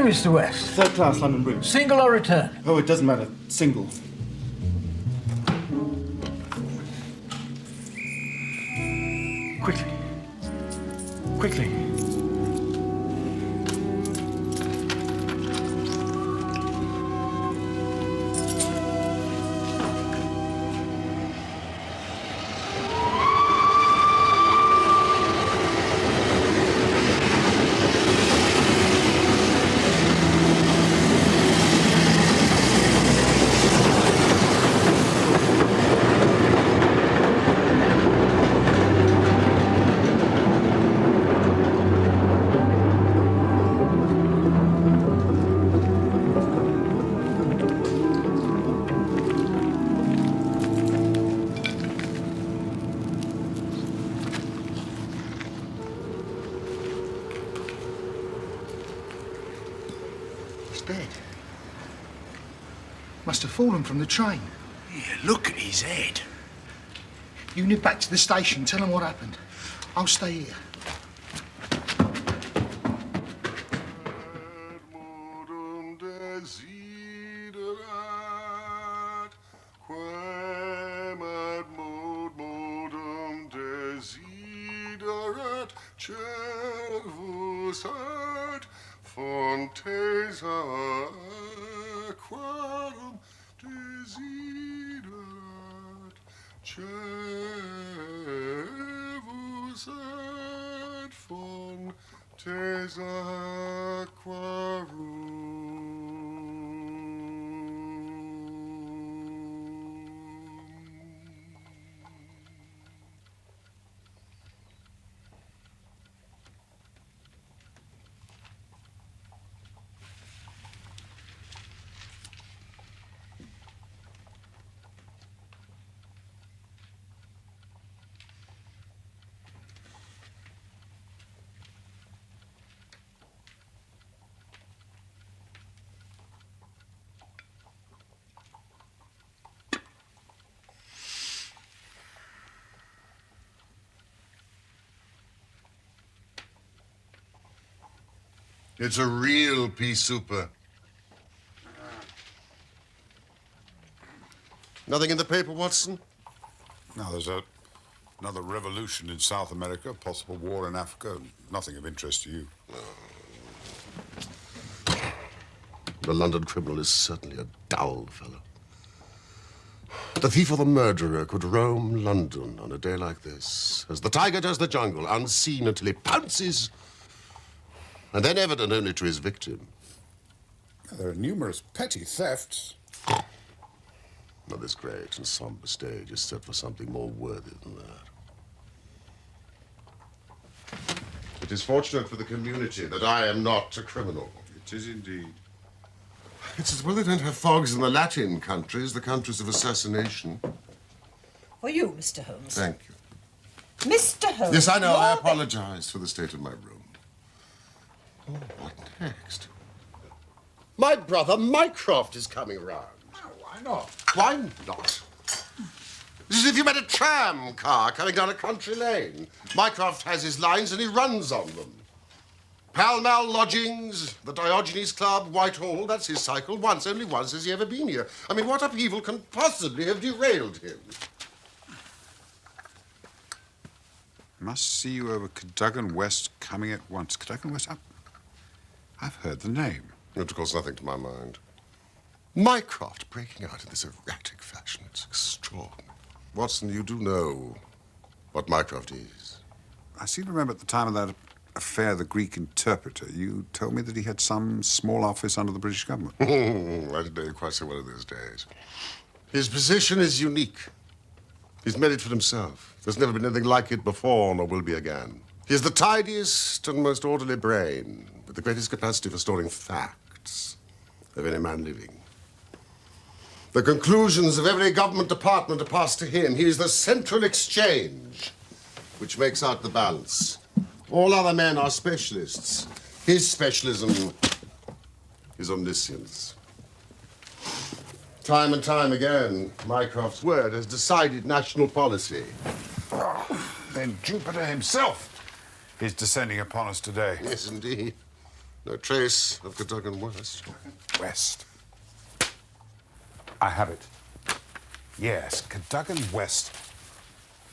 Mr. West? Third class, London Bridge. Single or return? Oh, it doesn't matter. Single. Quickly. Quickly. Dead. Must have fallen from the train. Yeah, look at his head. You nip back to the station, tell them what happened. I'll stay here. Fontes aquarum desiderat, cevus et fontes aquarum. It's a real pea souper. Nothing in the paper, Watson? No, there's another revolution in South America, possible war in Africa. Nothing of interest to you. The London criminal is certainly a dull fellow. The thief or the murderer could roam London on a day like this, as the tiger does the jungle, unseen until he pounces, and then evident only to his victim. There are numerous petty thefts. Now, this great and somber stage is set for something more worthy than that. It is fortunate for the community that I am not a criminal. It is indeed. It's as well they don't have fogs in the Latin countries, the countries of assassination. For you, Mr. Holmes. Thank you. Mr. Holmes. Yes, I know. I apologize for the state of my room. Oh, what next? My brother Mycroft is coming round. Oh, why not? Why not? It's as if you met a tram car coming down a country lane. Mycroft has his lines and he runs on them. Pall Mall Lodgings, the Diogenes Club, Whitehall, that's his cycle. Once, only once has he ever been here. I mean, what upheaval can possibly have derailed him? Must see you over Cadogan West coming at once. Cadogan West? I've heard the name. It of course nothing to my mind. Mycroft breaking out in this erratic fashion. It's extraordinary. Watson, you do know what Mycroft is. I seem to remember at the time of that affair, the Greek interpreter, you told me that he had some small office under the British government. I didn't know you quite so well in those days. His position is unique. He's made it for himself. There's never been anything like it before, nor will be again. He has the tidiest and most orderly brain, with the greatest capacity for storing facts of any man living. The conclusions of every government department are passed to him. He is the central exchange, which makes out the balance. All other men are specialists. His specialism is omniscience. Time and time again, Mycroft's word has decided national policy. Then Jupiter himself is descending upon us today. Yes, indeed. No trace of Cadogan West. West. I have it. Yes, Cadogan West.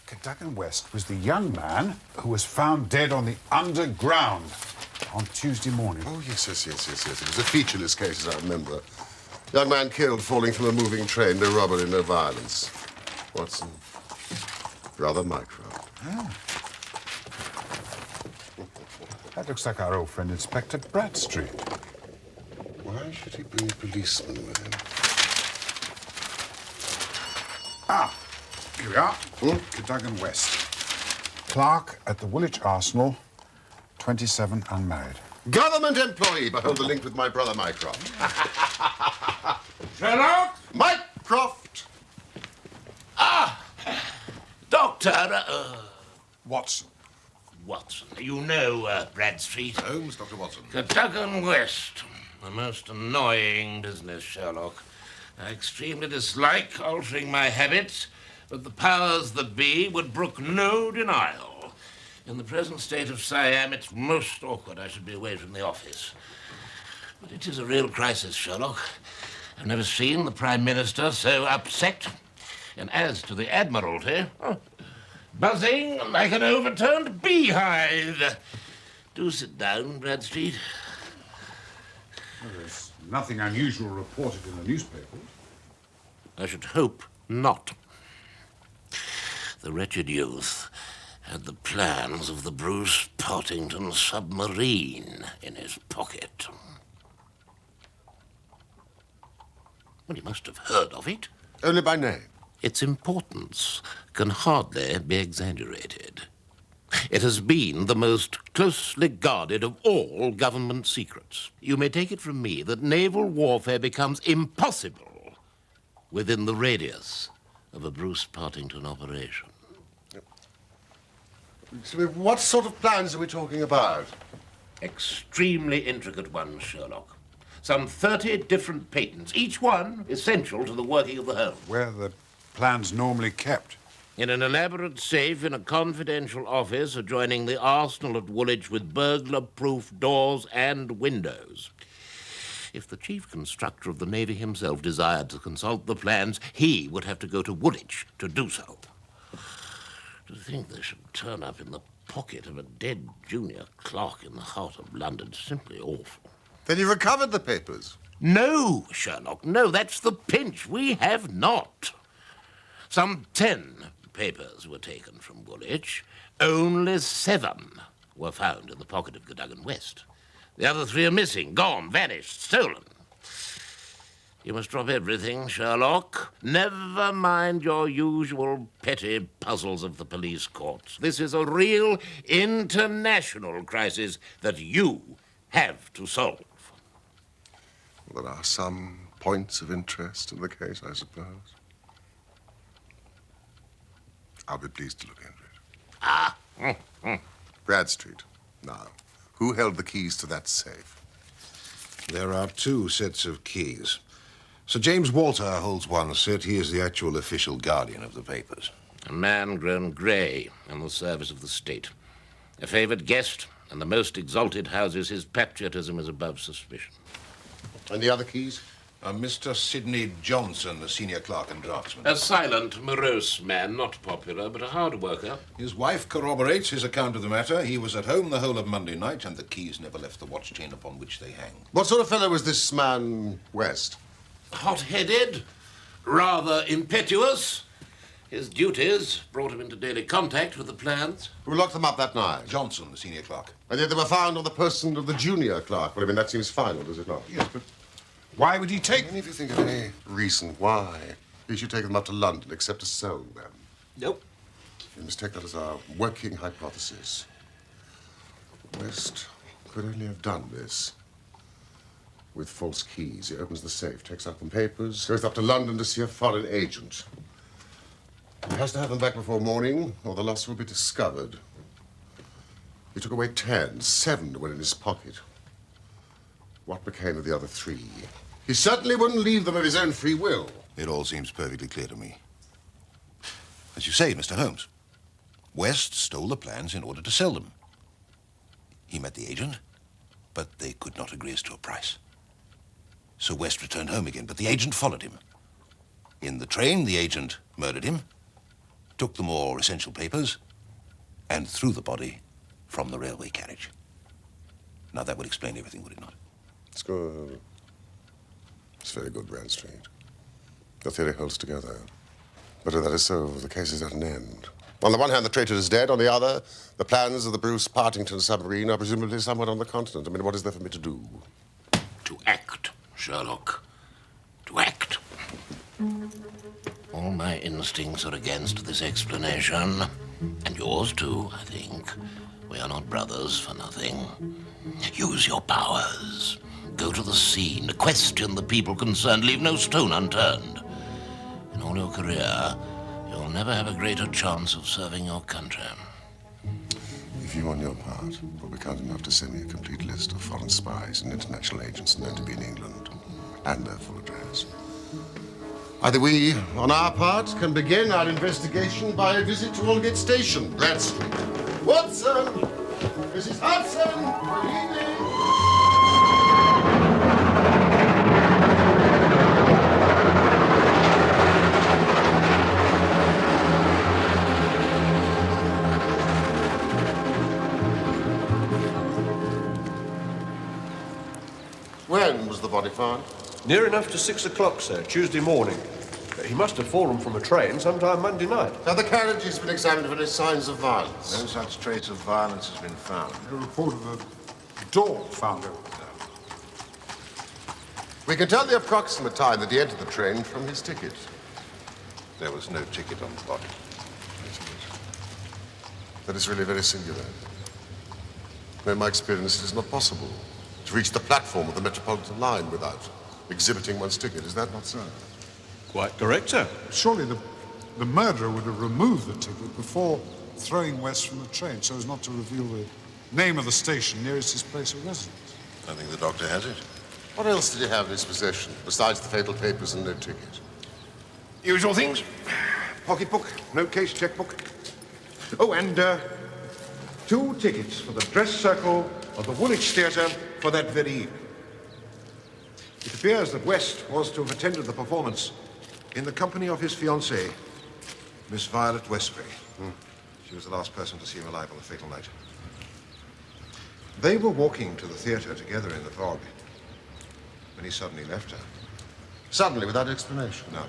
Cadogan West was the young man who was found dead on the underground on Tuesday morning. Oh, yes. It was a featureless case, as I remember. Young man killed falling from a moving train. No robbery, no violence. Watson. Brother Mycroft. Oh. That looks like our old friend Inspector Bradstreet. Why should he bring a policeman with him? Ah, here we are. Cadogan West. Clerk at the Woolwich Arsenal, 27, unmarried. Government employee. Behold the link with my brother Mycroft. Sherlock? Mycroft! Doctor, Watson. Watson. You know Bradstreet. Holmes, Dr. Watson. Cadogan West. A most annoying business, Sherlock. I extremely dislike altering my habits, but the powers that be would brook no denial. In the present state of Siam, it's most awkward I should be away from the office. But it is a real crisis, Sherlock. I've never seen the Prime Minister so upset. And as to the Admiralty, buzzing like an overturned beehive. Do sit down, Bradstreet. Well, there's nothing unusual reported in the newspapers. I should hope not. The wretched youth had the plans of the Bruce-Partington submarine in his pocket. Well, you must have heard of it. Only by name. Its importance can hardly be exaggerated. It has been the most closely guarded of all government secrets. You may take it from me that naval warfare becomes impossible within the radius of a Bruce-Partington operation. So what sort of plans are we talking about? Extremely intricate ones, Sherlock. Some 30 different patents, each one essential to the working of the whole. Where the plans normally kept. In an elaborate safe in a confidential office adjoining the arsenal at Woolwich with burglar-proof doors and windows. If the chief constructor of the Navy himself desired to consult the plans, he would have to go to Woolwich to do so. To think they should turn up in the pocket of a dead junior clerk in the heart of London is simply awful. Then you recovered the papers. No, Sherlock, no, that's the pinch. We have not. Some 10 papers were taken from Woolwich. Only 7 were found in the pocket of Cadogan West. The other 3 are missing, gone, vanished, stolen. You must drop everything, Sherlock. Never mind your usual petty puzzles of the police courts. This is a real international crisis that you have to solve. There are some points of interest in the case, I suppose. I'll be pleased to look into it. Bradstreet. Now, who held the keys to that safe? There are 2 sets of keys. Sir James Walter holds one set. He is the actual official guardian of the papers. A man grown grey in the service of the state. A favoured guest, and the most exalted houses, his patriotism is above suspicion. And the other keys? Mr. Sidney Johnson, the senior clerk and draftsman. A silent, morose man, not popular, but a hard worker. His wife corroborates his account of the matter. He was at home the whole of Monday night, and the keys never left the watch chain upon which they hang. What sort of fellow was this man, West? Hot-headed, rather impetuous. His duties brought him into daily contact with the plans. Who locked them up that night? Johnson, the senior clerk. And yet they were found on the person of the junior clerk. Well, I mean, that seems final, does it not? Yes, but Why would he take... And if you think of any reason why he should take them up to London except to sell them, Nope. you must take that as our working hypothesis. West could only have done this with false keys. He opens the safe, takes out some papers, goes up to London to see a foreign agent. He has to have them back before morning, or the loss will be discovered. He took away 10. 7 were in his pocket. What became of the other 3? He certainly wouldn't leave them of his own free will. It all seems perfectly clear to me. As you say, Mr. Holmes, West stole the plans in order to sell them. He met the agent, But they could not agree as to a price. So West returned home again, but the agent followed him. In the train, the agent murdered him, took the more essential papers, and threw the body from the railway carriage. Now, that would explain everything, would it not? It's good. It's very good, Bradstreet. The theory holds together. But if that is so, the case is at an end. On the one hand, the traitor is dead. On the other, the plans of the Bruce-Partington submarine are presumably somewhere on the continent. I mean, what is there for me to do? To act, Sherlock. To act. All my instincts are against this explanation. And yours, too, I think. We are not brothers for nothing. Use your powers. Go to the scene. Question the people concerned. Leave no stone unturned. In all your career, you'll never have a greater chance of serving your country. If you, on your part, will be kind enough to send me a complete list of foreign spies and international agents known to be in England, and their full address. Either we, on our part, can begin our investigation by a visit to Aldgate Station, Bradstreet. Watson! Mrs. Hudson! Good evening! When was the body found? Near enough to 6 o'clock, sir, Tuesday morning. He must have fallen from a train sometime Monday night. Have the carriage has been examined for any signs of violence? No such trace of violence has been found. A report of a door found open. We can tell the approximate time that he entered the train from his ticket. There was no ticket on the body. That is really very singular. In my experience, it is not possible to reach the platform of the Metropolitan line without exhibiting one's ticket. Is that not so? Quite correct, sir. Surely the murderer would have removed the ticket before throwing West from the train so as not to reveal the name of the station nearest his place of residence. I think the doctor has it. What else did he have in his possession, besides the fatal papers and no ticket? Usual things. Pocketbook, note case, checkbook. Oh, and 2 tickets for the dress circle of the Woolwich Theatre for that very evening. It appears that West was to have attended the performance in the company of his fiancée, Miss Violet Westbury. She was the last person to see him alive on the fatal night. They were walking to the theatre together in the fog when he suddenly left her. Suddenly, without explanation? No.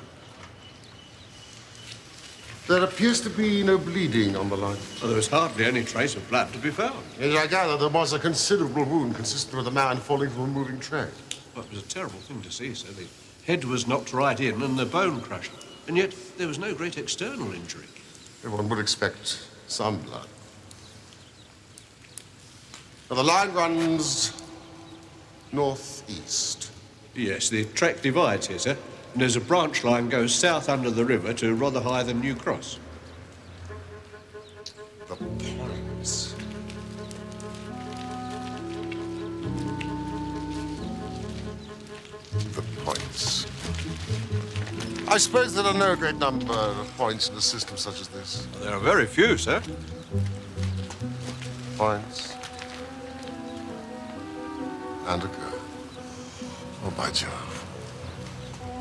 There appears to be no bleeding on the line. Well, there was hardly any trace of blood to be found. Yes, I gather there was a considerable wound consistent with a man falling from a moving train. Well, it was a terrible thing to see, sir. The head was knocked right in and the bone crushed. And yet there was no great external injury. Everyone would expect some blood. Now, the line runs northeast. Yes, the track divides here, sir. And there's a branch line goes south under the river to rather higher than New Cross. The points. The points. I suppose there are no great number of points in a system such as this. There are very few, sir. Points. And a girl. Oh, by Jove.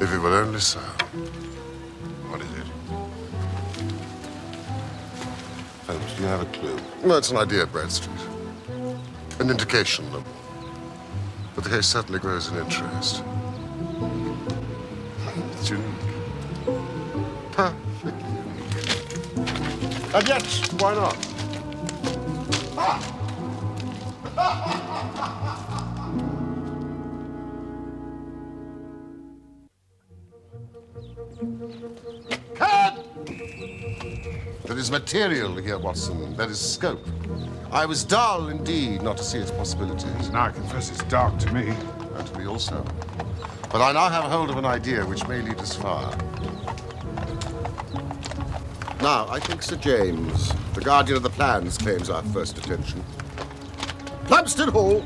If it were only so. What is it? Holmes, do you have a clue? Well, it's an idea, Bradstreet. An indication. But the case certainly grows in interest. It's unique. Perfectly unique. And yet, why not? There is material here, Watson. There is scope. I was dull indeed not to see its possibilities. Now I confess it's dark to me. And to me also. But I now have hold of an idea which may lead us far. Now, I think Sir James, the guardian of the plans, claims our first attention. Plumstead Hall!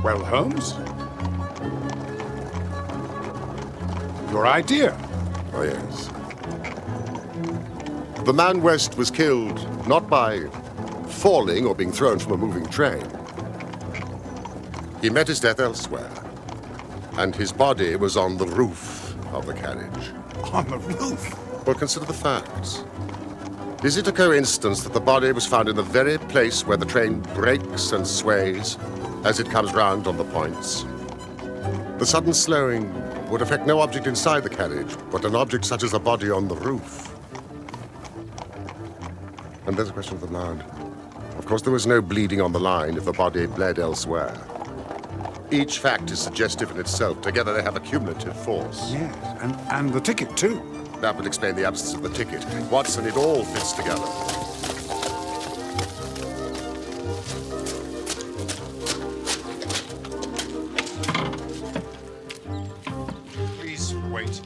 Well, Holmes? your idea. Oh, yes. The man West was killed not by falling or being thrown from a moving train. He met his death elsewhere, and his body was on the roof of the carriage. On the roof? Well, consider the facts. Is it a coincidence that the body was found in the very place where the train brakes and sways as it comes round on the points? The sudden slowing would affect no object inside the carriage, but an object such as a body on the roof. And there's a question of the blood. Of course, there was no bleeding on the line if the body bled elsewhere. Each fact is suggestive in itself. Together they have a cumulative force. Yes, and the ticket, too. That would explain the absence of the ticket. Watson, it all fits together. Please wait.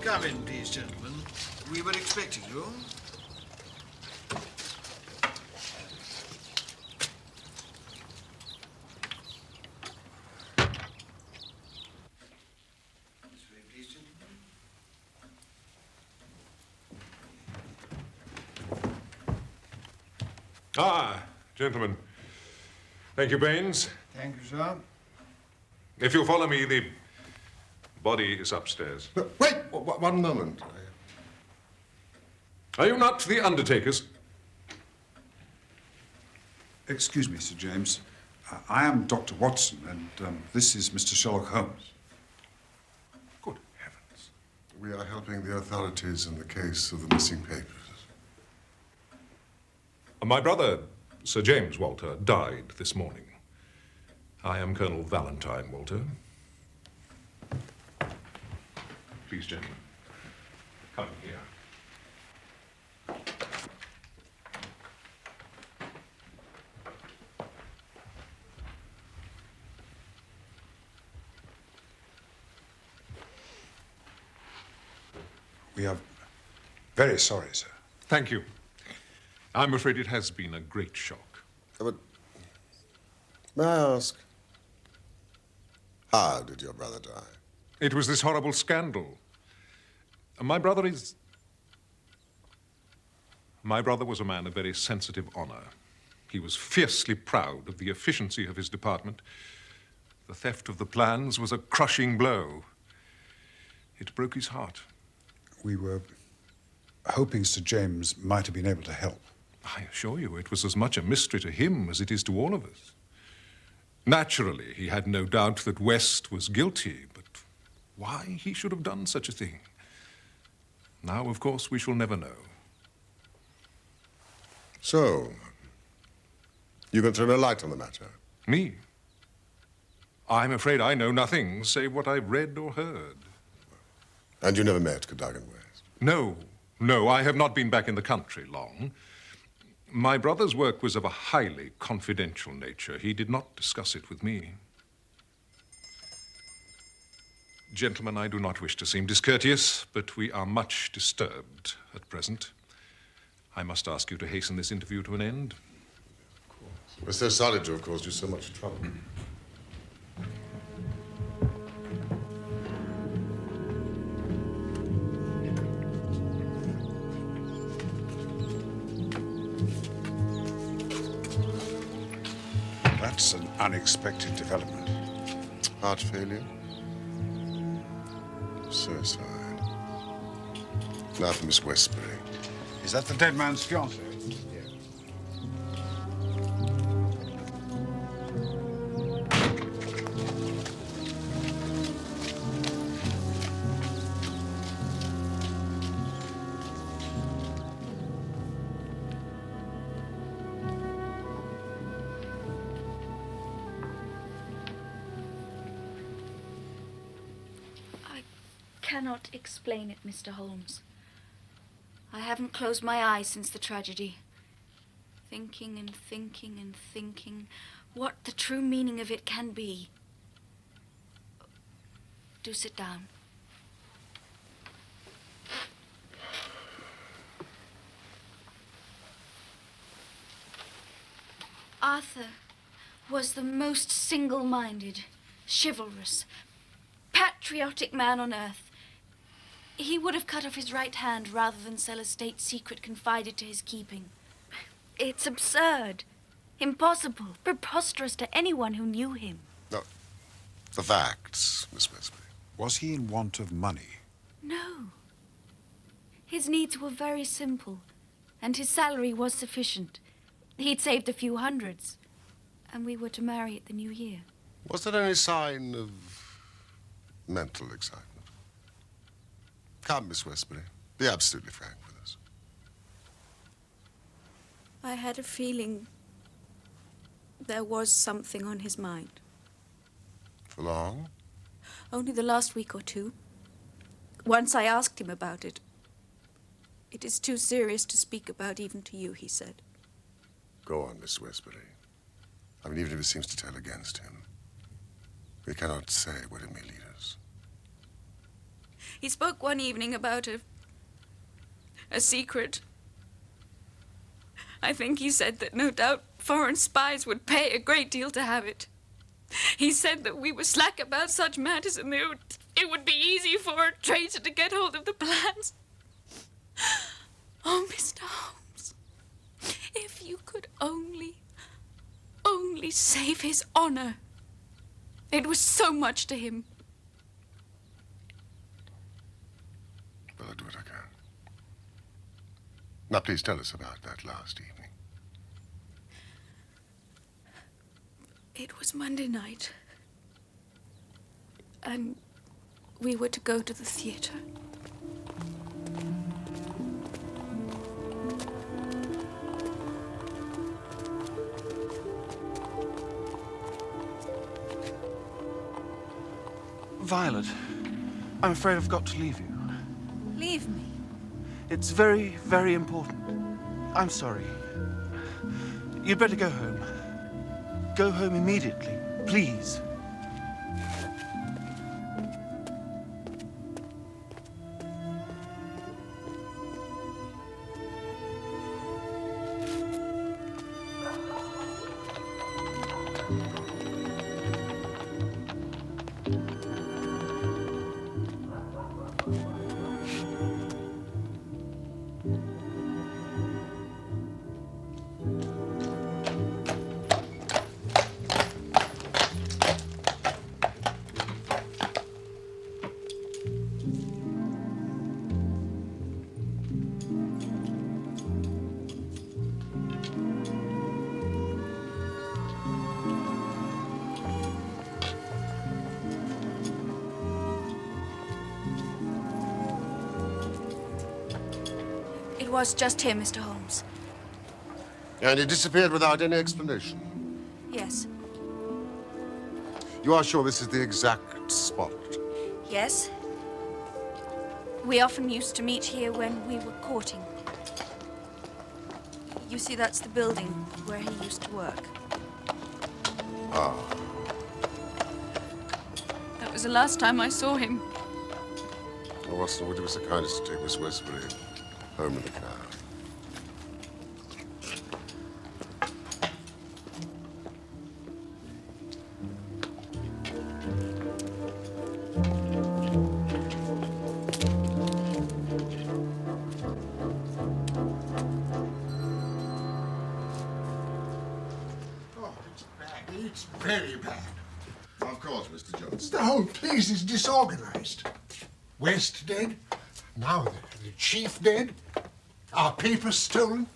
Come in, please, gentlemen. We were expecting you. Ah, gentlemen. Thank you, Baines. Thank you, sir. If you'll follow me, the body is upstairs. Wait, one moment. Are you not the undertakers? Excuse me, Sir James. I am Dr. Watson, and this is Mr. Sherlock Holmes. Good heavens. We are helping the authorities in the case of the missing papers. My brother, Sir James Walter, died this morning. I am Colonel Valentine Walter. Please, gentlemen, come here. We are very sorry, sir. Thank you. I'm afraid it has been a great shock. But may I ask, how did your brother die? It was this horrible scandal. My brother was a man of very sensitive honor. He was fiercely proud of the efficiency of his department. The theft of the plans was a crushing blow. It broke his heart. We were hoping Sir James might have been able to help. I assure you, it was as much a mystery to him as it is to all of us. Naturally, he had no doubt that West was guilty, but why he should have done such a thing? Now, of course, we shall never know. So, you can throw no light on the matter? Me? I'm afraid I know nothing save what I've read or heard. And you never met Cadogan West? No, I have not been back in the country long. My brother's work was of a highly confidential nature. He did not discuss it with me. Gentlemen, I do not wish to seem discourteous, but we are much disturbed at present. I must ask you to hasten this interview to an end. Of course. We're so sorry to have caused you so much trouble. That's an unexpected development. Heart failure? Suicide. Now for Miss Westbury. Is that the dead man's fiancée? I cannot explain it, Mr. Holmes. I haven't closed my eyes since the tragedy. Thinking and thinking and thinking what the true meaning of it can be. Do sit down. Arthur was the most single-minded, chivalrous, patriotic man on earth. He would have cut off his right hand rather than sell a state secret confided to his keeping. It's absurd, impossible, preposterous to anyone who knew him. No. The facts, Miss Westbury. Was he in want of money? No. His needs were very simple, and his salary was sufficient. He'd saved a few hundreds, and we were to marry at the new year. Was there any sign of mental excitement? Come, Miss Westbury. Be absolutely frank with us. I had a feeling there was something on his mind. For long? Only the last week or two. Once I asked him about it. It is too serious to speak about even to you, he said. Go on, Miss Westbury. I mean, even if it seems to tell against him, we cannot say what it may lead us. He spoke one evening about a secret. I think he said that no doubt foreign spies would pay a great deal to have it. He said that we were slack about such matters and it would be easy for a traitor to get hold of the plans. Oh, Mr. Holmes, if you could only save his honor. It was so much to him. Well, I'll do what I can. Now, please tell us about that last evening. It was Monday night, and we were to go to the theater. Violet, I'm afraid I've got to leave you. Leave me. It's very, very important. I'm sorry. You'd better go home. Go home immediately, please. It was just him, Mr. Holmes. And he disappeared without any explanation. Yes. You are sure this is the exact spot? Yes. We often used to meet here when we were courting. You see, that's the building where he used to work. Ah. That was the last time I saw him. Oh, Watson, would you be so kind as to take Miss Westbury home in the car? It's very bad. Of course, Mr. Johnson. The whole place is disorganized. West dead, now the chief dead, our papers stolen.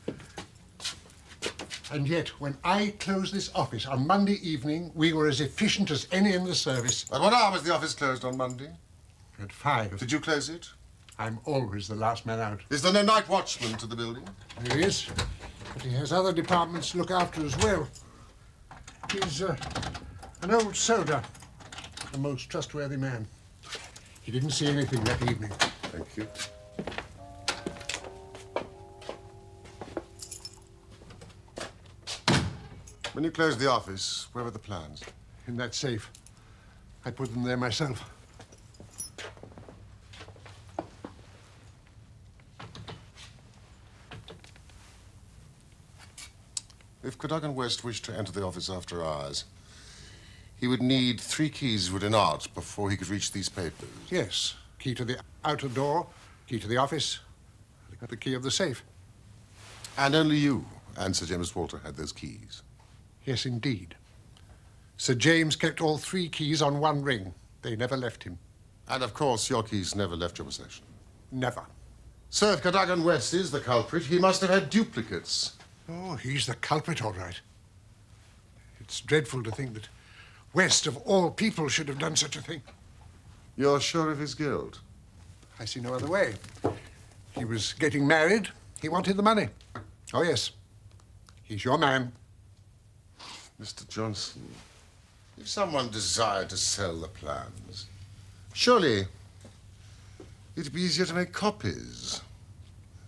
And yet, when I closed this office on Monday evening, we were as efficient as any in the service. At what hour was the office closed on Monday? At 5. Did you close it? I'm always the last man out. Is there no night watchman to the building? There is, but he has other departments to look after as well. He's an old soldier, a most trustworthy man. He didn't see anything that evening. Thank you. When you closed the office, where were the plans? In that safe. I put them there myself. if Cadogan West wished to enter the office after hours, he would need 3 keys written out before he could reach these papers. Yes. Key to the outer door, key to the office, the key of the safe. And only you and Sir James Walter had those keys. Yes, indeed. Sir James kept all 3 keys on one ring. They never left him. And, of course, your keys never left your possession. Never. So if Cadogan West is the culprit, he must have had duplicates. Oh, he's the culprit, all right. It's dreadful to think that West, of all people, should have done such a thing. You're sure of his guilt? I see no other way. He was getting married. He wanted the money. Oh, yes. He's your man. Mr. Johnson, if someone desired to sell the plans, surely it'd be easier to make copies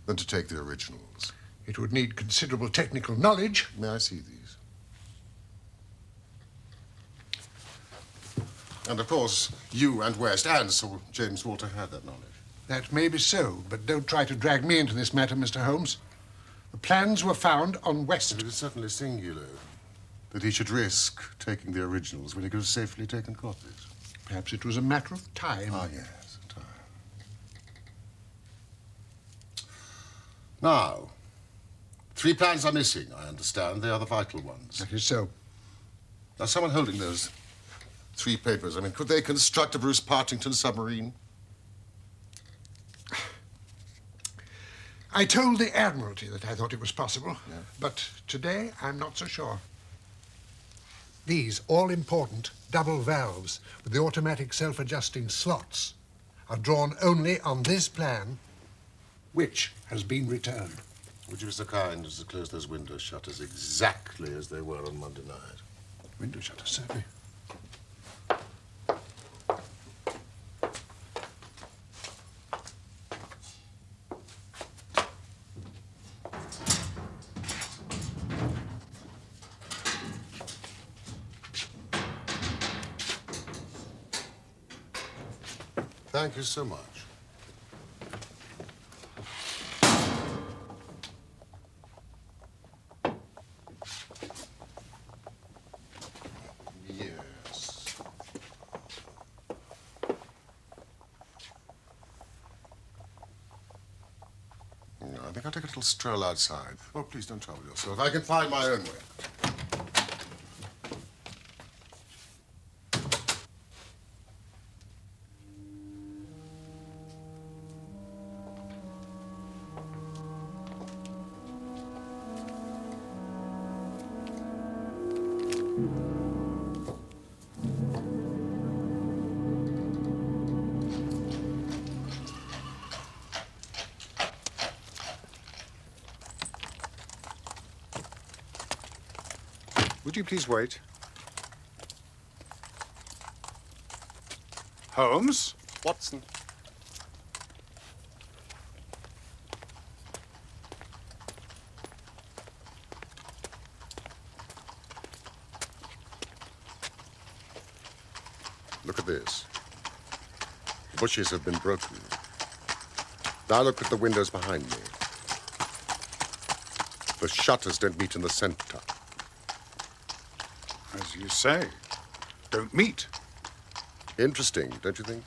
than to take the originals. It would need considerable technical knowledge. May I see these? And, of course, you and West and Sir James Walter had that knowledge. That may be so, but don't try to drag me into this matter, Mr. Holmes. The plans were found on West. It is certainly singular that he should risk taking the originals when he could have safely taken copies. Perhaps it was a matter of time. Ah, yes, time. Now, 3 plans are missing, I understand. They are the vital ones. That is so. Now, someone holding those 3 papers, I mean, could they construct a Bruce-Partington submarine? I told the Admiralty that I thought it was possible, Yeah. but today I'm not so sure. These all-important double valves with the automatic self-adjusting slots are drawn only on this plan, which has been returned. Would you be so kind as to close those window shutters exactly as they were on Monday night? Window shutters, certainly. Thank you so much. Yes. I think I'll take a little stroll outside. Oh, please don't trouble yourself. I can find my own way. Would you please wait? Holmes? Watson. Look at this. The bushes have been broken. Now look at the windows behind me. The shutters don't meet in the center. As you say, don't meet. Interesting, don't you think?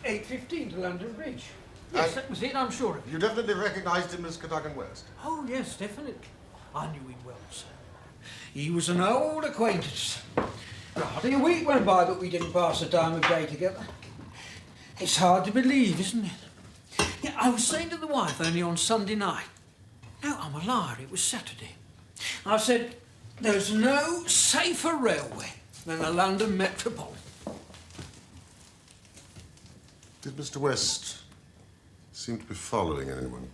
Ep.12 to London Bridge. Yes, that was it, I'm sure of it. You definitely recognized him as Cadogan West. Oh, yes, definitely. I knew him well, sir. He was an old acquaintance. Hardly a week went by that we didn't pass a time of day together. It's hard to believe, isn't it? Yeah, I was saying to the wife only on Sunday night. No, I'm a liar, it was Saturday. I said, there's no safer railway than the London Metropolitan. Did Mr. West seem to be following anyone?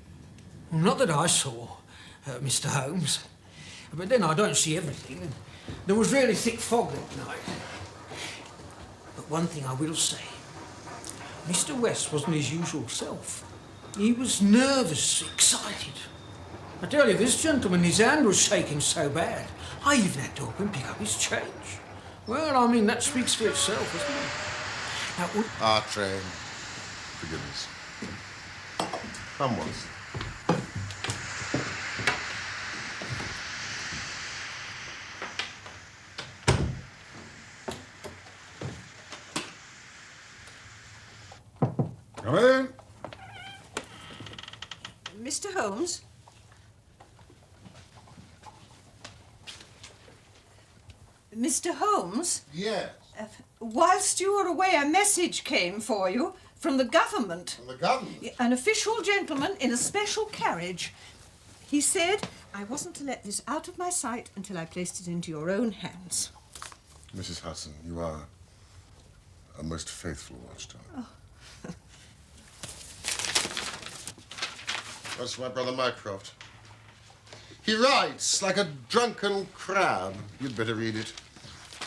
Well, not that I saw, Mr. Holmes. But then I don't see everything. And there was really thick fog that night. But one thing I will say. Mr. West wasn't his usual self. He was nervous, excited. I tell you, this gentleman, his hand was shaking so bad, I even had to help him pick up his change. Well, I mean, that speaks for itself, doesn't it? Now, Our train. Forgive us. Come, Watson. Come in. Mr. Holmes? Mr. Holmes? Yes. Whilst you were away, a message came for you from the government. From the government? An official gentleman in a special carriage. He said I wasn't to let this out of my sight until I placed it into your own hands. Mrs. Hudson, you are a most faithful watchdog. Oh. That's my brother Mycroft. He writes like a drunken crab. You'd better read it.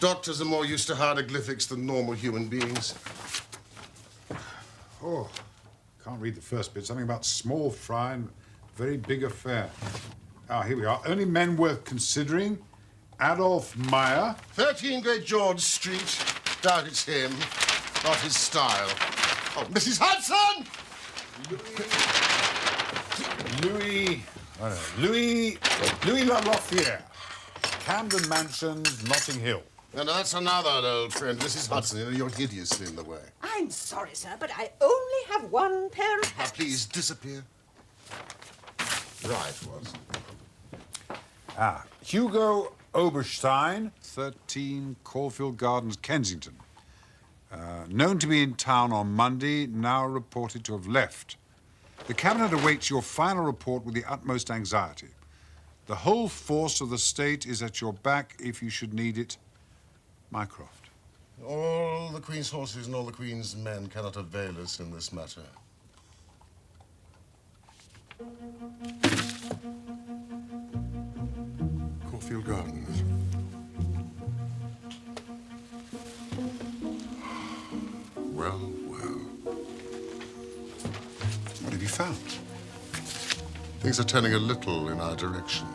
Doctors are more used to hieroglyphics than normal human beings. Oh, can't read the first bit. Something about small fry and very big affair. Ah, here we are. Only men worth considering. Adolf Meyer. 13 Great George Street. Doubt it's him. Not his style. Oh, Mrs. Hudson! Louis LaLafayette. Camden Mansions, Notting Hill. And that's another old friend, Mrs. Hudson. You're hideously in the way. I'm sorry, sir, but I only have one pair of Now, hands. please disappear. Right, Watson. Ah, Hugo Oberstein, 13 Caulfield Gardens, Kensington. Known to be in town on Monday, now reported to have left. The Cabinet awaits your final report with the utmost anxiety. The whole force of the state is at your back if you should need it. Mycroft. All the Queen's horses and all the Queen's men cannot avail us in this matter. Caulfield Gardens. Well, well. What have you found? Things are turning a little in our direction.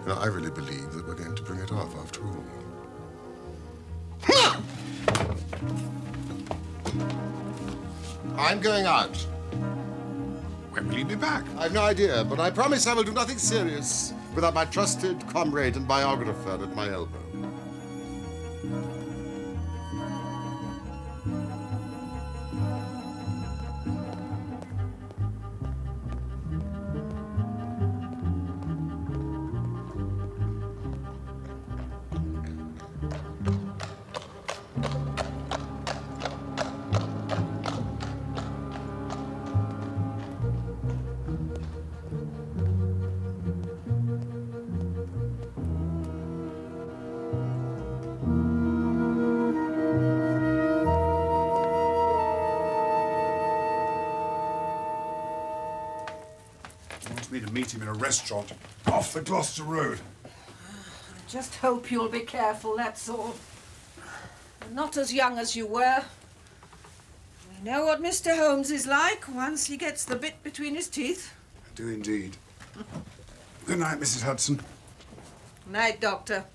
You know, I really believe that we're going to bring it off after all. I'm going out. When will you be back? I've no idea, but I promise I will do nothing serious without my trusted comrade and biographer at my elbow. Wants me to meet him in a restaurant off the Gloucester Road. I just hope you'll be careful, that's all. You're not as young as you were. We know what Mr. Holmes is like once he gets the bit between his teeth. I do indeed. Good night, Mrs. Hudson. Night, Doctor.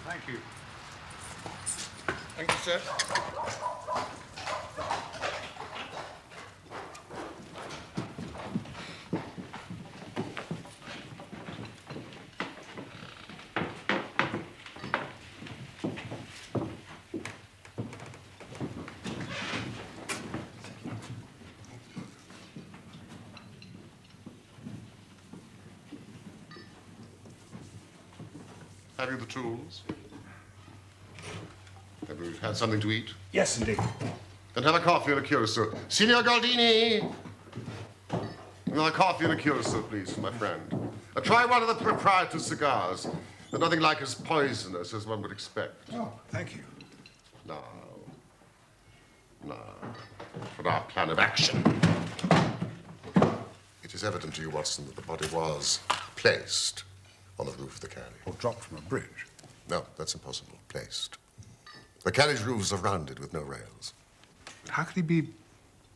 Thank you. Thank you, sir. Have you the tools? Have you had something to eat? Yes, indeed. Then have a coffee and a curacao. Signor Galdini! Another coffee and a curacao, please, for my friend. Try one of the proprietor's cigars. They're nothing like as poisonous as one would expect. Oh, thank you. Now, for our plan of action. It is evident to you, Watson, that the body was placed on the roof of the carriage. Or dropped from a bridge. No, that's impossible. Placed. The carriage roofs are rounded with no rails. How could he be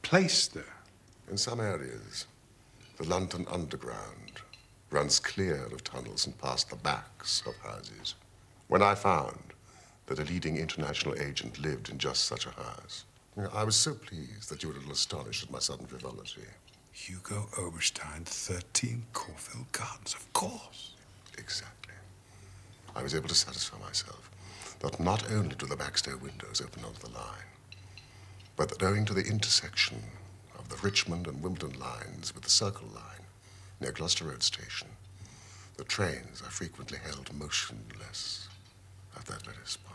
placed there? In some areas, the London Underground runs clear of tunnels and past the backs of houses. When I found that a leading international agent lived in just such a house, I was so pleased that you were a little astonished at my sudden frivolity. Hugo Oberstein, 13 Corfield Gardens, of course. Exactly. I was able to satisfy myself that not only do the backstair windows open onto the line, but that owing to the intersection of the Richmond and Wimbledon lines with the Circle line near Gloucester Road Station, the trains are frequently held motionless at that very spot.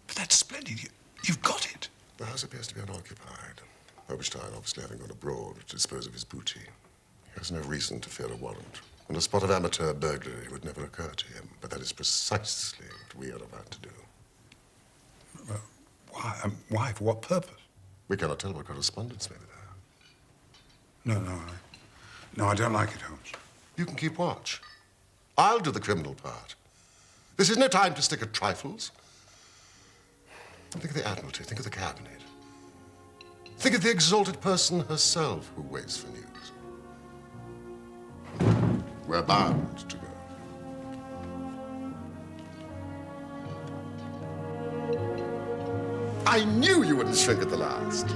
But that's splendid. You've got it. The house appears to be unoccupied. Oberstein, obviously having gone abroad to dispose of his booty. He has no reason to fear a warrant. And a spot of amateur burglary would never occur to him. But that is precisely what we are about to do. Well, why? Why? For what purpose? We cannot tell what correspondence may be there. No, I don't like it, Holmes. You can keep watch. I'll do the criminal part. This is no time to stick at trifles. Think of the Admiralty. Think of the Cabinet. Think of the exalted person herself who waits for news. We're bound to go. I knew you wouldn't shrink at the last.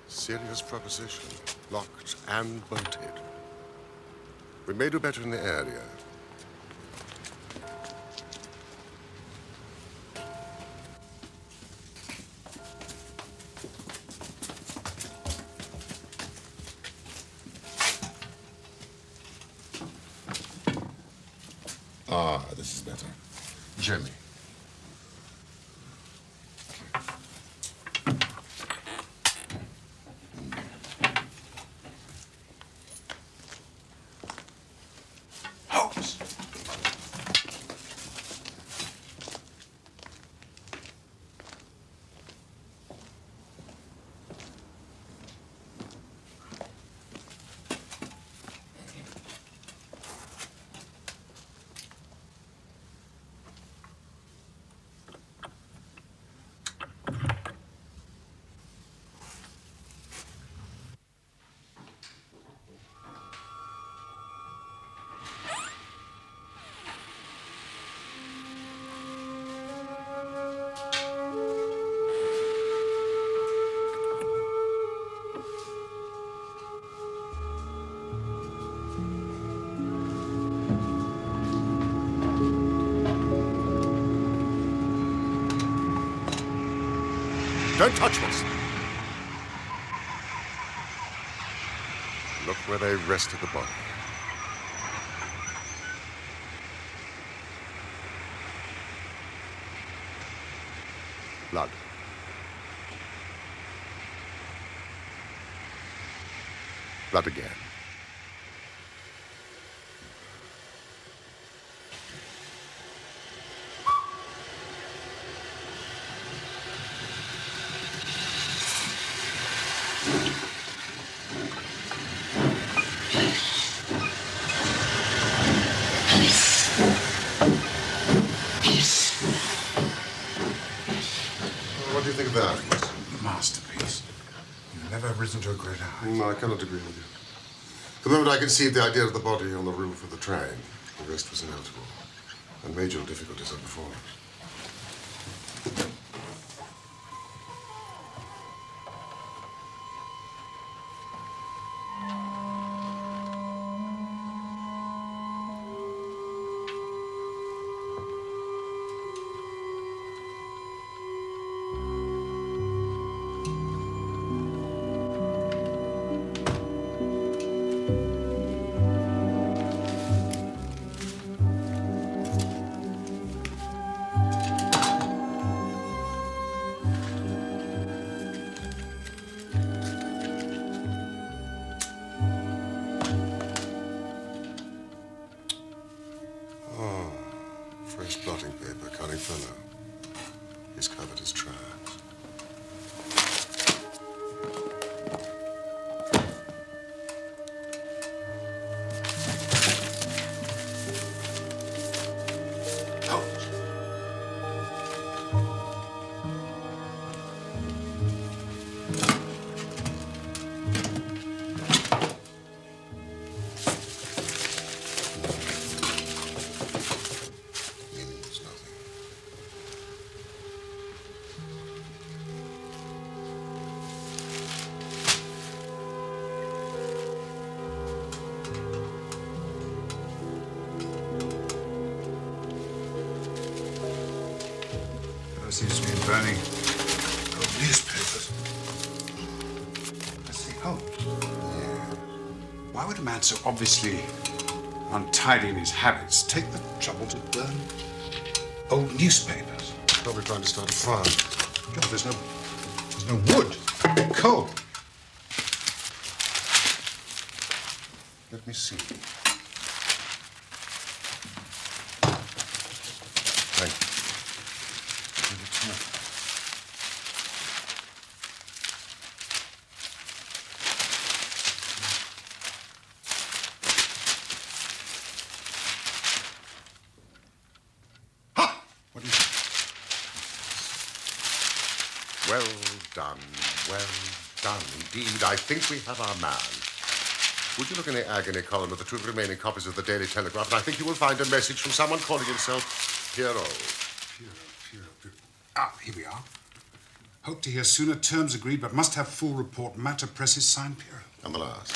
Serious proposition, locked and bolted. We may do better in the area. Ah, this is better. Jimmy. Don't touch us. Look where they rested the body. Blood. Blood again. What do you think of that? Masterpiece. You've never risen to a greater height. No, I cannot agree with you. The moment I conceived the idea of the body on the roof of the train, the rest was inevitable. And major difficulties are before us. fellow. He's covered his tracks. Seems to be burning old newspapers. Let's see. Oh. Yeah. Why would a man so obviously untidy in his habits take the trouble to burn old newspapers? Probably trying to start a fire. God, there's no wood. Coal. Let me see. Thank you. Well done, well done. Indeed, I think we have our man. Would you look in the agony column of the two remaining copies of the Daily Telegraph, and I think you will find a message from someone calling himself Pierrot. Pierrot. Ah, here we are. Hope to hear sooner. Terms agreed, but must have full report. Matter presses signed Pierrot. And the last.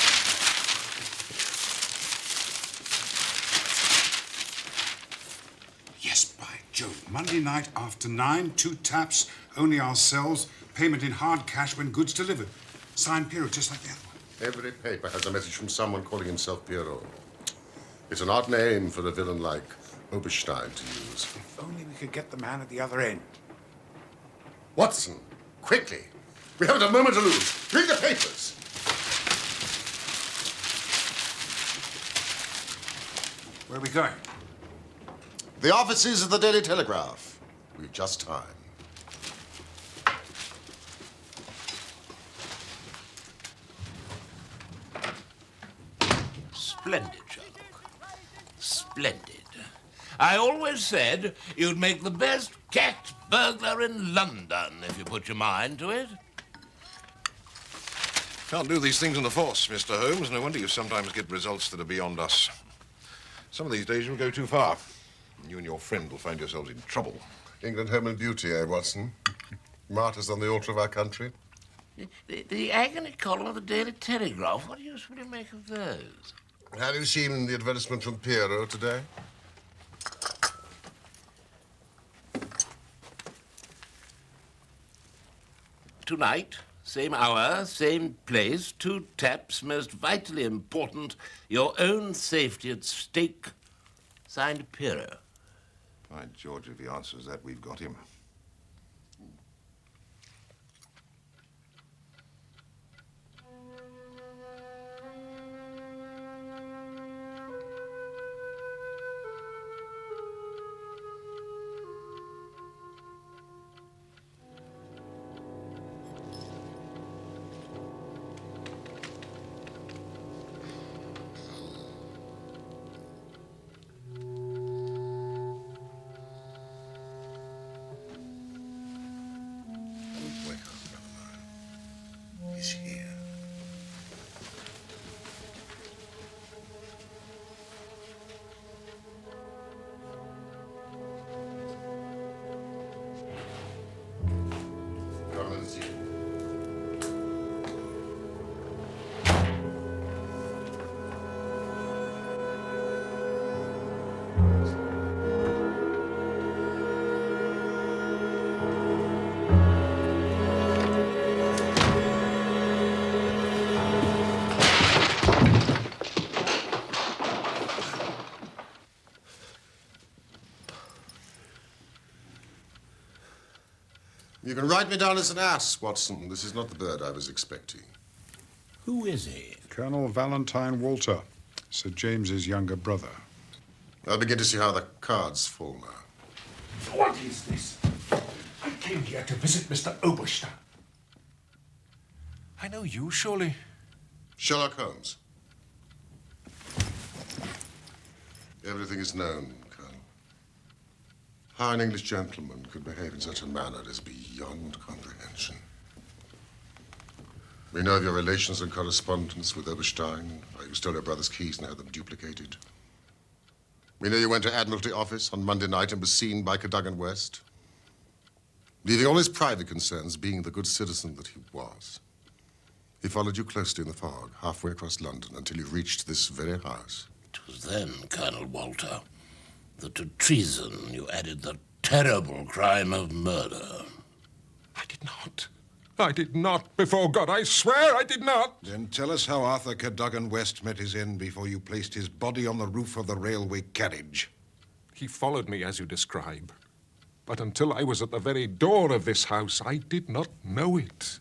Yes, by Jove. Monday night after 9, 2 taps, only ourselves, payment in hard cash when goods delivered. Signed Pierrot, just like the other one. Every paper has a message from someone calling himself Pierrot. It's an odd name for a villain like Oberstein to use. If only we could get the man at the other end. Watson, quickly. We haven't a moment to lose. Read the papers. Where are we going? The offices of the Daily Telegraph. We've just time. Splendid, Sherlock. Splendid. I always said you'd make the best cat burglar in London if you put your mind to it. Can't do these things in the force, Mr. Holmes. No wonder you sometimes get results that are beyond us. Some of these days you'll go too far. You and your friend will find yourselves in trouble. England, home and beauty, eh, Watson? Martyrs on the altar of our country. The agony column of the Daily Telegraph, what do you make of those? Have you seen the advertisement from Pierrot today? Tonight, same hour, same place, 2 taps, most vitally important, your own safety at stake. Signed, Pierrot. By George, if he answers that, we've got him. He's here. Come and see. You can write me down as an ass, Watson. This is not the bird I was expecting. Who is he? Colonel Valentine Walter, Sir James's younger brother. I begin to see how the cards fall now. What is this? I came here to visit Mr. Oberstein. I know you, surely. Sherlock Holmes. Everything is known, Colonel. How an English gentleman could behave in such a manner is beyond comprehension. We know of your relations and correspondence with Oberstein, how you stole your brother's keys and had them duplicated. We know you went to Admiralty office on Monday night and was seen by Cadogan West, leaving all his private concerns, being the good citizen that he was. He followed you closely in the fog, halfway across London, until you reached this very house. It was then, Colonel Walter, that to treason you added the terrible crime of murder. I did not. I did not. Before God, I swear I did not. Then tell us how Arthur Cadogan West met his end before you placed his body on the roof of the railway carriage. He followed me as you describe. But until I was at the very door of this house, I did not know it.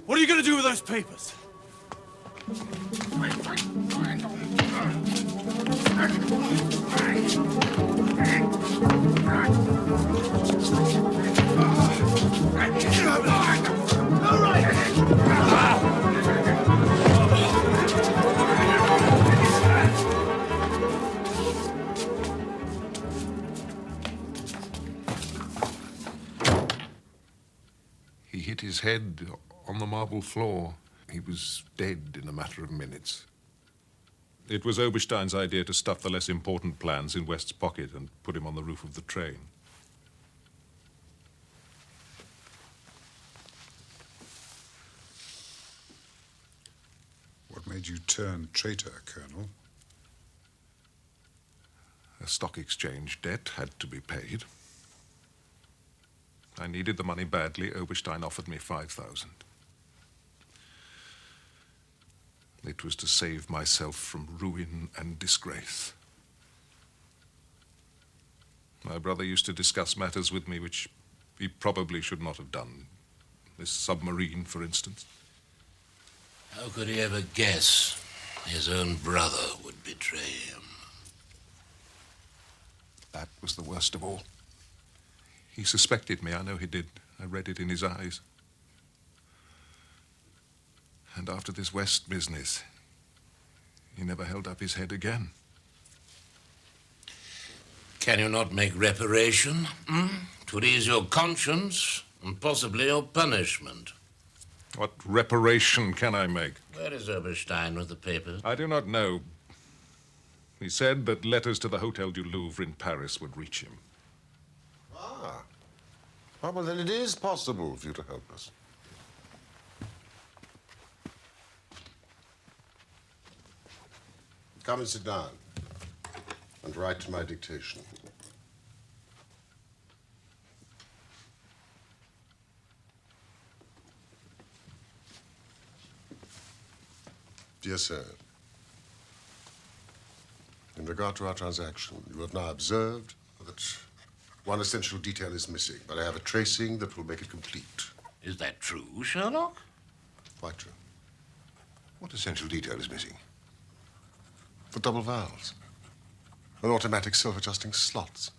What are you going to do with those papers? He hit his head on the marble floor. He was dead in a matter of minutes. It was Oberstein's idea to stuff the less important plans in West's pocket and put him on the roof of the train. What made you turn traitor, Colonel? A stock exchange debt had to be paid. I needed the money badly. Oberstein offered me 5,000. It was to save myself from ruin and disgrace. My brother used to discuss matters with me which he probably should not have done. This submarine, for instance. How could he ever guess his own brother would betray him? That was the worst of all. He suspected me, I know he did. I read it in his eyes. And after this West business, he never held up his head again. Can you not make reparation? To ease your conscience and possibly your punishment. What reparation can I make? Where is Oberstein with the papers? I do not know. He said that letters to the Hotel du Louvre in Paris would reach him. Ah. Well, then it is possible for you to help us. Come and sit down and write to my dictation. Dear sir, in regard to our transaction, you have now observed that one essential detail is missing, but I have a tracing that will make it complete. Is that true, Sherlock? Quite true. What essential detail is missing? The double valves. And automatic self-adjusting slots.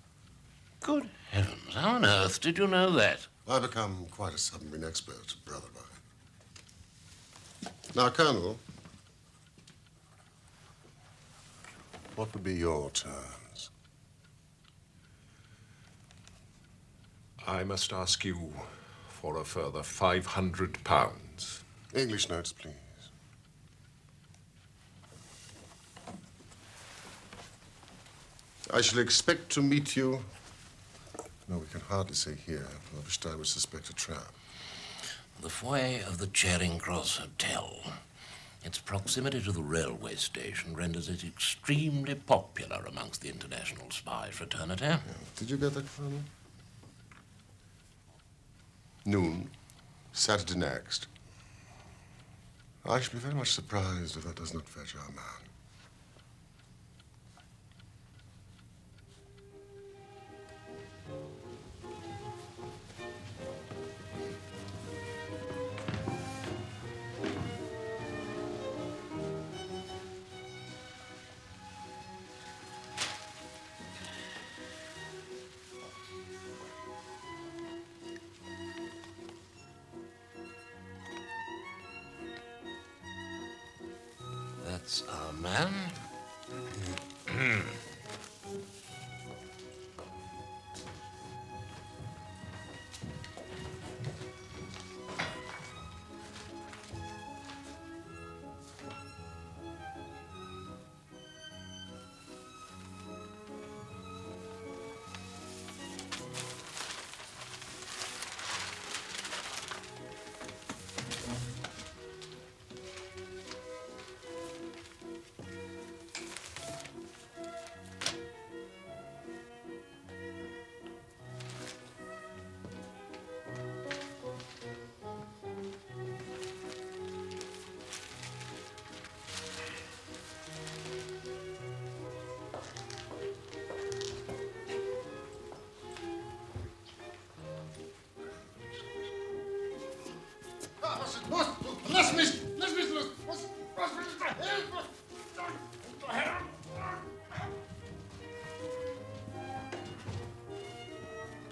Good heavens, how on earth did you know that? I've become quite a submarine expert, brother mine. Now, Colonel, what would be your terms? I must ask you for a further £500. English notes, please. I shall expect to meet you. No, we can hardly say here. Oberstein would suspect a trap. The foyer of the Charing Cross Hotel. Its proximity to the railway station renders it extremely popular amongst the international spy fraternity. Yeah. Did you get that, Colonel? Noon, Saturday next. I shall be very much surprised if that does not fetch our man. That's our man.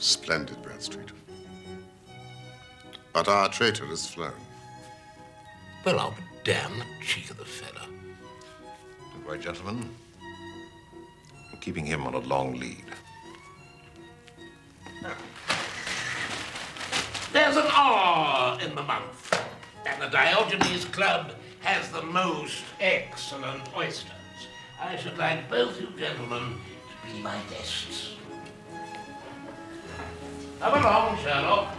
Splendid, Bradstreet. But our traitor has flown. Well, I'll be damned, the cheek of the fella. Don't worry, gentlemen. We're keeping him on a long lead. There's an R in the month, and the Diogenes Club has the most excellent oysters. I should like both you gentlemen to be my guests. Come along, Sherlock.